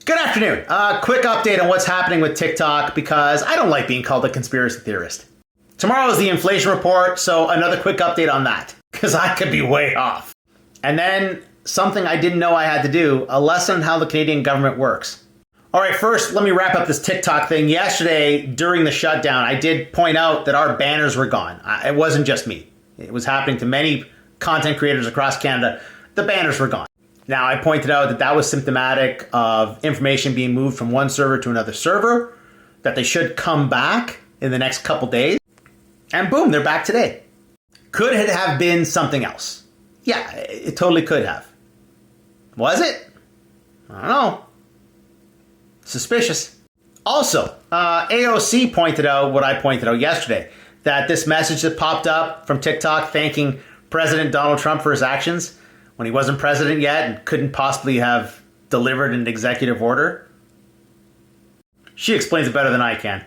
Good afternoon. Quick update on what's happening with TikTok because I don't like being called a conspiracy theorist. Tomorrow is the inflation report, so another quick update on that because I could be way off. And then something I didn't know I had to do, a lesson on how the Canadian government works. All right, first, let me wrap up this TikTok thing. Yesterday, during the shutdown, I did point out that our banners were gone. It wasn't just me. It was happening to many content creators across Canada. The banners were gone. Now, I pointed out that that was symptomatic of information being moved from one server to another server, that they should come back in the next couple days. And boom, they're back today. Could it have been something else? Yeah, it totally could have. Was it? I don't know. Suspicious. Also, AOC pointed out what I pointed out yesterday, that this message that popped up from TikTok thanking President Donald Trump for his actions when he wasn't president yet and couldn't possibly have delivered an executive order. She explains it better than I can.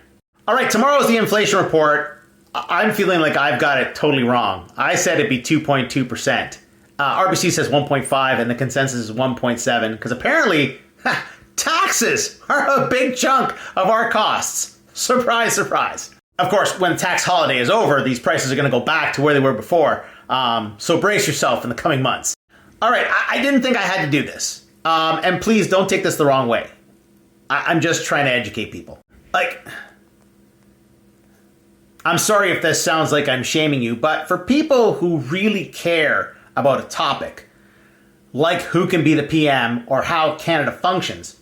All right, tomorrow's the inflation report. I'm feeling like I've got it totally wrong. I said it'd be 2.2%. RBC says 1.5 and the consensus is 1.7 because apparently taxes are a big chunk of our costs. Surprise, surprise. Of course, when the tax holiday is over, these prices are going to go back to where they were before. So brace yourself in the coming months. All right, I didn't think I had to do this. And please don't take this the wrong way. I'm just trying to educate people. I'm sorry if this sounds like I'm shaming you, but for people who really care about a topic, like who can be the PM or how Canada functions,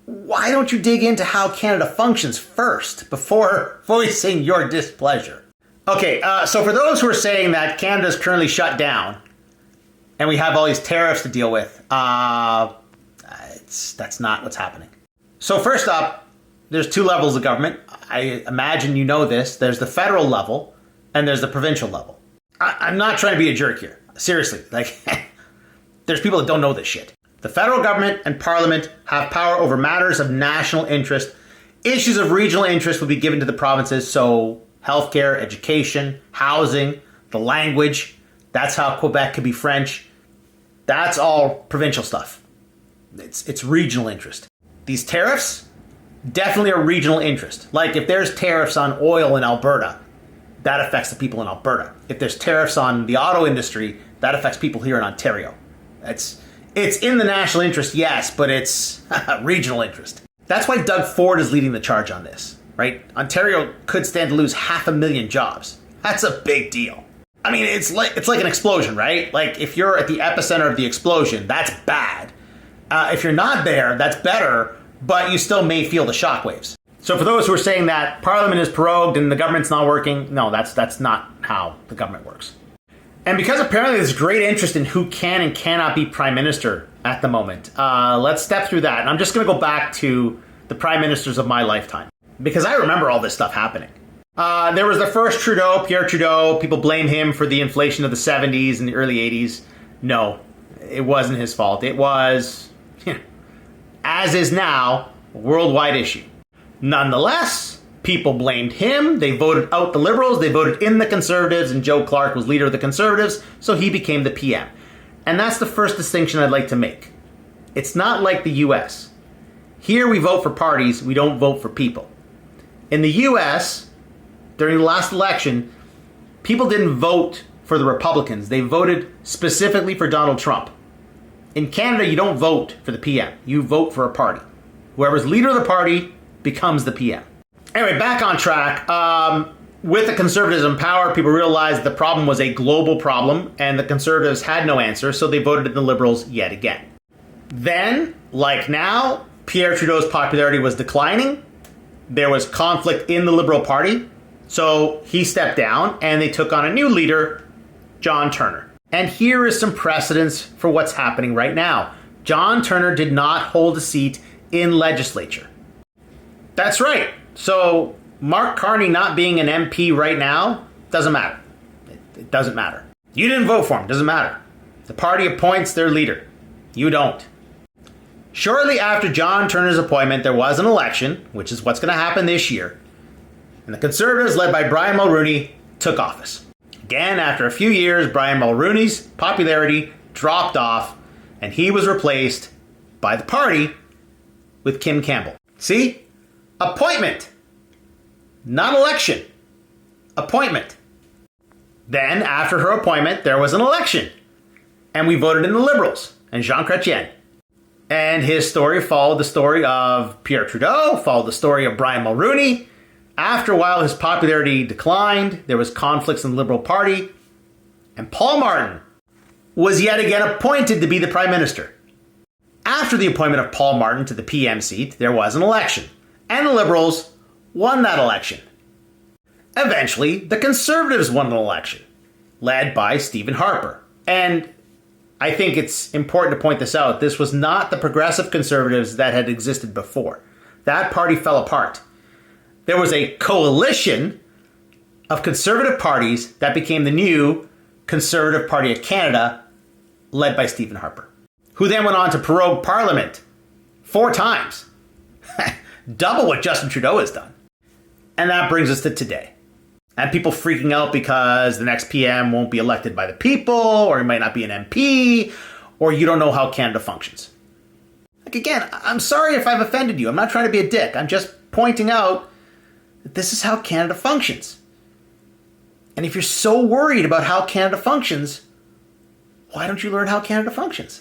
why don't you dig into how Canada functions first before voicing your displeasure? Okay, so for those who are saying that Canada is currently shut down and we have all these tariffs to deal with, that's not what's happening. So first up, there's two levels of government. I imagine you know this. There's the federal level and there's the provincial level. I'm not trying to be a jerk here. Seriously, there's people that don't know this shit. The federal government and parliament have power over matters of national interest. Issues of regional interest will be given to the provinces. So healthcare, education, housing, the language. That's how Quebec could be French. That's all provincial stuff. It's regional interest. These tariffs, definitely a regional interest. Like if there's tariffs on oil in Alberta, that affects the people in Alberta. If there's tariffs on the auto industry, that affects people here in Ontario. It's in the national interest, yes, but it's regional interest. That's why Doug Ford is leading the charge on this, right? Ontario could stand to lose 500,000 jobs. That's a big deal. I mean, it's like an explosion, right? Like if you're at the epicenter of the explosion, that's bad. If you're not there, that's better, but you still may feel the shockwaves. So for those who are saying that Parliament is prorogued and the government's not working, no, that's not how the government works. And because apparently there's great interest in who can and cannot be prime minister at the moment, let's step through that. And I'm just going to go back to the prime ministers of my lifetime because I remember all this stuff happening. There was the first Trudeau, Pierre Trudeau. People blame him for the inflation of the 70s and the early 80s. No, it wasn't his fault. It was, as is now, a worldwide issue. Nonetheless, people blamed him. They voted out the Liberals. They voted in the Conservatives, and Joe Clark was leader of the Conservatives, so he became the PM. And that's the first distinction I'd like to make. It's not like the U.S. Here we vote for parties, we don't vote for people. In the U.S., during the last election, people didn't vote for the Republicans. They voted specifically for Donald Trump. In Canada, you don't vote for the PM. You vote for a party. Whoever's leader of the party becomes the PM. Anyway, back on track. With the Conservatives in power, people realized the problem was a global problem and the Conservatives had no answer, so they voted in the Liberals yet again. Then, like now, Pierre Trudeau's popularity was declining. There was conflict in the Liberal Party, so he stepped down and they took on a new leader, John Turner. And here is some precedence for what's happening right now. John Turner did not hold a seat in legislature. That's right. So Mark Carney not being an MP right now doesn't matter. It doesn't matter. You didn't vote for him. Doesn't matter. The party appoints their leader. You don't. Shortly after John Turner's appointment, there was an election, which is what's going to happen this year. And the Conservatives, led by Brian Mulroney, took office. Again, after a few years, Brian Mulroney's popularity dropped off, and he was replaced by the party with Kim Campbell. See? Appointment. Not election. Appointment. Then, after her appointment, there was an election. And we voted in the Liberals and Jean Chrétien. And his story followed the story of Pierre Trudeau, followed the story of Brian Mulroney. After a while, his popularity declined. There was conflicts in the Liberal Party. And Paul Martin was yet again appointed to be the Prime Minister. After the appointment of Paul Martin to the PM seat, there was an election. And the Liberals won that election. Eventually, the Conservatives won an election, led by Stephen Harper. And I think it's important to point this out. This was not the progressive Conservatives that had existed before. That party fell apart. There was a coalition of Conservative parties that became the new Conservative Party of Canada, led by Stephen Harper, who then went on to prorogue Parliament 4 times. Double what Justin Trudeau has done. And that brings us to today. And people freaking out because the next PM won't be elected by the people, or he might not be an MP, or you don't know how Canada functions. Like, again, I'm sorry if I've offended you. I'm not trying to be a dick. I'm just pointing out that this is how Canada functions. And if you're so worried about how Canada functions, why don't you learn how Canada functions?